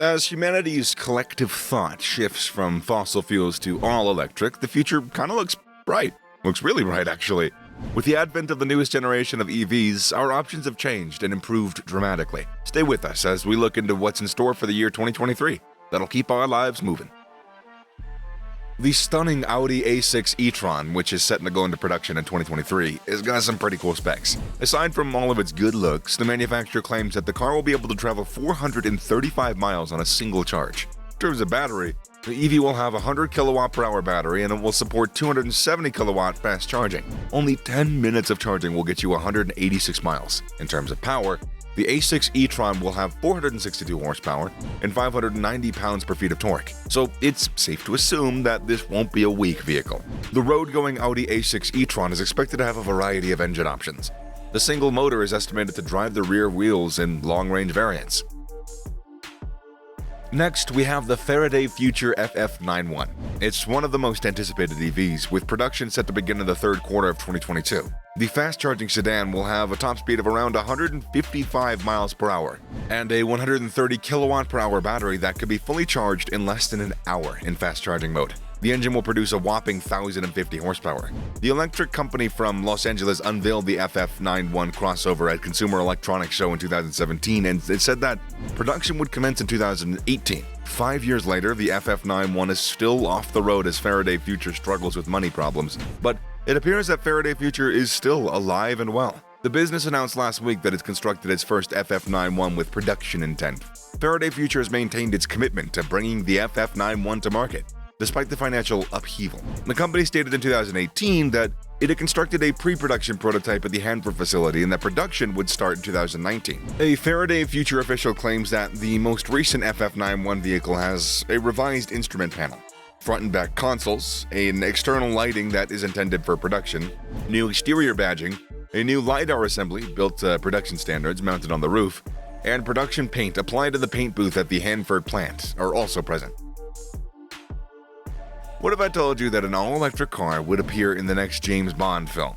As humanity's collective thought shifts from fossil fuels to all electric, the future kind of looks bright. Looks really bright, actually. With the advent of the newest generation of EVs, our options have changed and improved dramatically. Stay with us as we look into what's in store for the year 2023. That'll keep our lives moving. The stunning Audi A6 E-tron, which is set to go into production in 2023, has got some pretty cool specs. Aside from all of its good looks, the manufacturer claims that the car will be able to travel 435 miles on a single charge. In terms of battery, the EV will have a 100 kilowatt per hour battery and it will support 270 kilowatt fast charging. Only 10 minutes of charging will get you 186 miles. In terms of power, the A6 e-tron will have 462 horsepower and 590 pounds-per-feet of torque, so it's safe to assume that this won't be a weak vehicle. The road-going Audi A6 e-tron is expected to have a variety of engine options. The single motor is estimated to drive the rear wheels in long-range variants. Next, we have the Faraday Future FF91. It's one of the most anticipated EVs, with production set to begin in the third quarter of 2022. The fast-charging sedan will have a top speed of around 155 miles per hour and a 130 kilowatt per hour battery that could be fully charged in less than an hour in fast-charging mode. The engine will produce a whopping 1,050 horsepower. The electric company from Los Angeles unveiled the FF91 crossover at Consumer Electronics Show in 2017, and it said that production would commence in 2018. 5 years later, the FF91 is still off the road as Faraday Future struggles with money problems, but it appears that Faraday Future is still alive and well. The business announced last week that it's constructed its first FF91 with production intent. Faraday Future has maintained its commitment to bringing the FF91 to market, despite the financial upheaval. The company stated in 2018 that it had constructed a pre-production prototype at the Hanford facility and that production would start in 2019. A Faraday Future official claims that the most recent FF91 vehicle has a revised instrument panel, front and back consoles, an external lighting that is intended for production, new exterior badging, a new LiDAR assembly built to production standards mounted on the roof, and production paint applied to the paint booth at the Hanford plant are also present. What if I told you that an all-electric car would appear in the next James Bond film?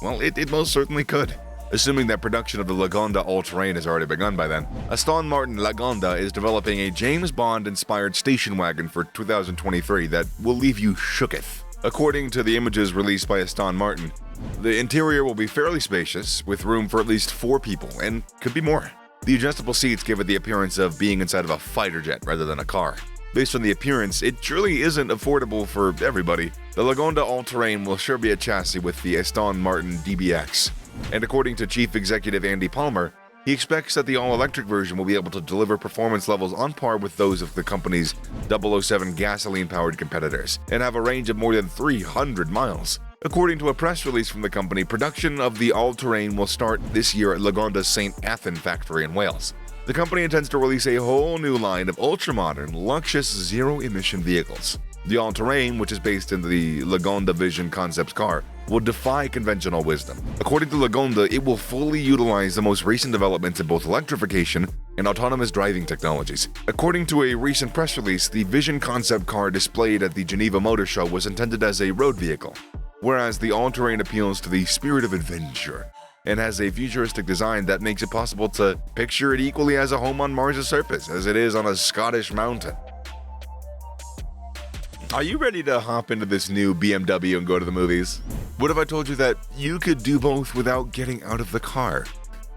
Well, it most certainly could, assuming that production of the Lagonda AllTerrain has already begun by then. Aston Martin Lagonda is developing a James Bond-inspired station wagon for 2023 that will leave you shooketh. According to the images released by Aston Martin, the interior will be fairly spacious, with room for at least 4 people, and could be more. The adjustable seats give it the appearance of being inside of a fighter jet rather than a car. Based on the appearance, it truly isn't affordable for everybody. The Lagonda AllTerrain will sure be a chassis with the Aston Martin DBX. And according to Chief Executive Andy Palmer, he expects that the all-electric version will be able to deliver performance levels on par with those of the company's 007 gasoline-powered competitors, and have a range of more than 300 miles. According to a press release from the company, production of the all-terrain will start this year at Lagonda's St. Athan factory in Wales. The company intends to release a whole new line of ultra-modern, luxurious, zero-emission vehicles. The all-terrain, which is based in the Lagonda Vision Concepts car, will defy conventional wisdom. According to Lagonda, it will fully utilize the most recent developments in both electrification and autonomous driving technologies. According to a recent press release, the Vision concept car displayed at the Geneva Motor Show was intended as a road vehicle, whereas the all-terrain appeals to the spirit of adventure and has a futuristic design that makes it possible to picture it equally as a home on Mars' surface as it is on a Scottish mountain. Are you ready to hop into this new BMW and go to the movies? What if I told you that you could do both without getting out of the car?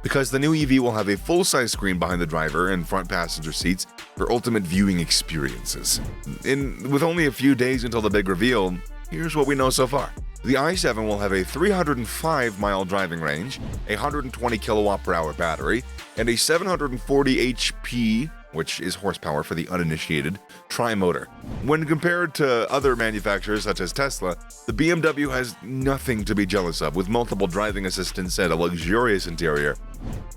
Because the new EV will have a full-size screen behind the driver and front passenger seats for ultimate viewing experiences. With only a few days until the big reveal, here's what we know so far. The i7 will have a 305-mile driving range, a 120 kilowatt per hour battery, and a 740 HP, which is horsepower for the uninitiated, tri-motor. When compared to other manufacturers such as Tesla, the BMW has nothing to be jealous of, with multiple driving assistants and a luxurious interior.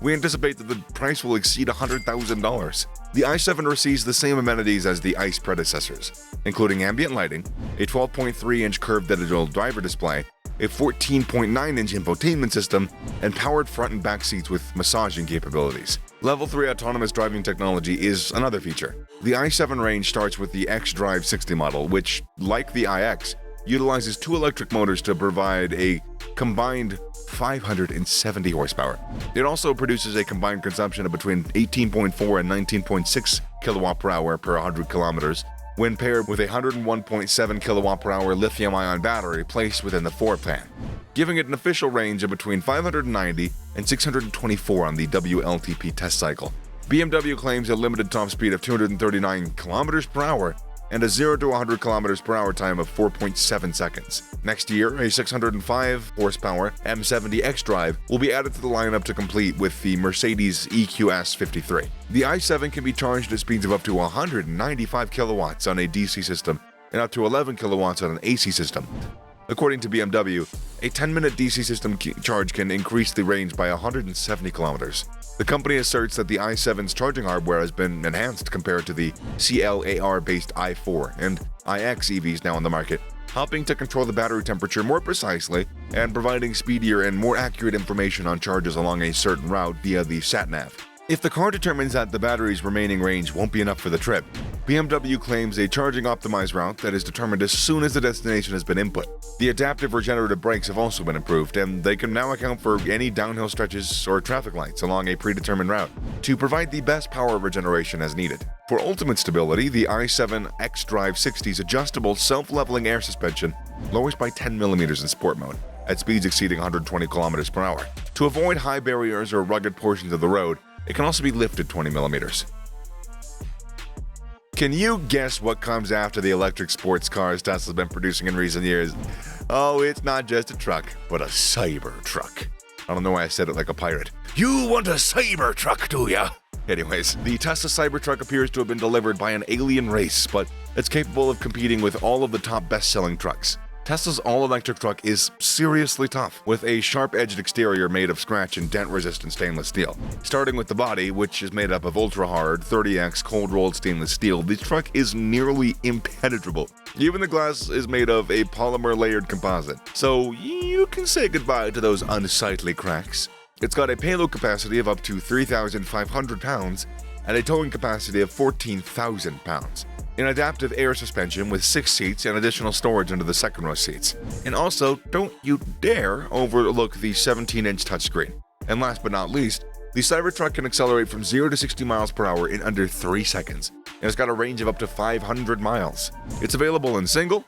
We anticipate that the price will exceed $100,000. The i7 receives the same amenities as the ICE predecessors, including ambient lighting, a 12.3-inch curved digital driver display, a 14.9-inch infotainment system, and powered front and back seats with massaging capabilities. Level 3 autonomous driving technology is another feature. The i7 range starts with the xDrive 60 model, which, like the iX, utilizes 2 electric motors to provide a combined 570 horsepower. It also produces a combined consumption of between 18.4 and 19.6 kilowatt per hour per 100 kilometers when paired with a 101.7 kilowatt per hour lithium-ion battery placed within the floor pan, giving it an official range of between 590 and 624 on the WLTP test cycle. BMW claims a limited top speed of 239 kilometers per hour and a 0 to 100 kilometers per hour time of 4.7 seconds. Next year, a 605 horsepower M70 xDrive will be added to the lineup to complete with the Mercedes EQS 53. The i7 can be charged at speeds of up to 195 kilowatts on a DC system and up to 11 kilowatts on an AC system. According to BMW, a 10-minute DC system charge can increase the range by 170 kilometers. The company asserts that the i7's charging hardware has been enhanced compared to the CLAR-based i4 and iX EVs now on the market, helping to control the battery temperature more precisely and providing speedier and more accurate information on charges along a certain route via the sat-nav. If the car determines that the battery's remaining range won't be enough for the trip, BMW claims a charging-optimized route that is determined as soon as the destination has been input. The adaptive regenerative brakes have also been improved, and they can now account for any downhill stretches or traffic lights along a predetermined route to provide the best power regeneration as needed. For ultimate stability, the i7 xDrive 60's adjustable self-leveling air suspension lowers by 10 millimeters in sport mode at speeds exceeding 120 kilometers per hour. To avoid high barriers or rugged portions of the road, it can also be lifted 20 millimeters. Can you guess what comes after the electric sports cars Tesla's been producing in recent years? Oh, it's not just a truck, but a Cybertruck. I don't know why I said it like a pirate. You want a Cybertruck, do ya? Anyways, the Tesla Cybertruck appears to have been delivered by an alien race, but it's capable of competing with all of the top best-selling trucks. Tesla's all-electric truck is seriously tough, with a sharp-edged exterior made of scratch and dent-resistant stainless steel. Starting with the body, which is made up of ultra-hard 30X cold-rolled stainless steel, the truck is nearly impenetrable. Even the glass is made of a polymer-layered composite, so you can say goodbye to those unsightly cracks. It's got a payload capacity of up to 3,500 pounds and a towing capacity of 14,000 pounds. An adaptive air suspension with 6 seats and additional storage under the second row seats. And also, don't you dare overlook the 17-inch touchscreen. And last but not least, the Cybertruck can accelerate from 0 to 60 miles per hour in under 3 seconds, and it's got a range of up to 500 miles. It's available in single,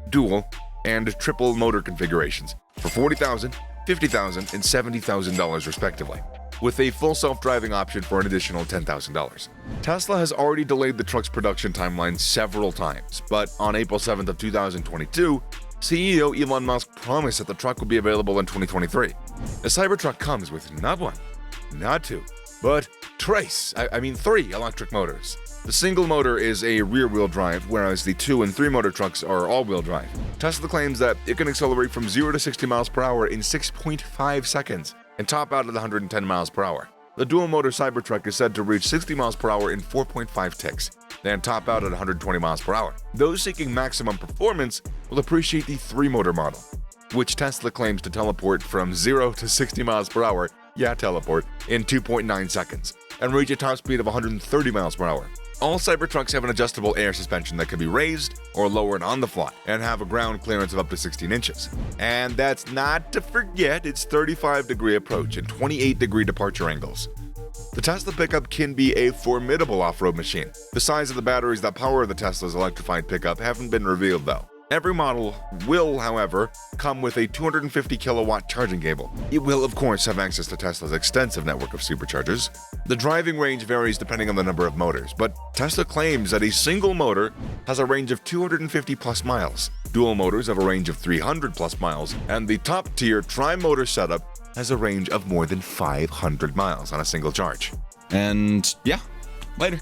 dual, and triple motor configurations for $40,000, $50,000, and $70,000 respectively, with a full self-driving option for an additional $10,000. Tesla has already delayed the truck's production timeline several times, but on April 7th of 2022, CEO Elon Musk promised that the truck would be available in 2023. The Cybertruck comes with not one, not two, but three electric motors. The single motor is a rear-wheel drive, whereas the 2 and 3 motor trucks are all-wheel drive. Tesla claims that it can accelerate from 0 to 60 miles per hour in 6.5 seconds and top out at 110 miles per hour. The dual-motor Cybertruck is said to reach 60 miles per hour in 4.5 ticks, then top out at 120 miles per hour. Those seeking maximum performance will appreciate the 3-motor model, which Tesla claims to teleport from 0 to 60 miles per hour, in 2.9 seconds, and reach a top speed of 130 miles per hour. All Cybertrucks have an adjustable air suspension that can be raised or lowered on the fly and have a ground clearance of up to 16 inches. And that's not to forget its 35-degree approach and 28-degree departure angles. The Tesla pickup can be a formidable off-road machine. The size of the batteries that power the Tesla's electrified pickup haven't been revealed though. Every model will, however, come with a 250 kilowatt charging cable. It will, of course, have access to Tesla's extensive network of superchargers. The driving range varies depending on the number of motors, but Tesla claims that a single motor has a range of 250 plus miles. Dual motors have a range of 300 plus miles, and the top-tier tri-motor setup has a range of more than 500 miles on a single charge. And yeah, later.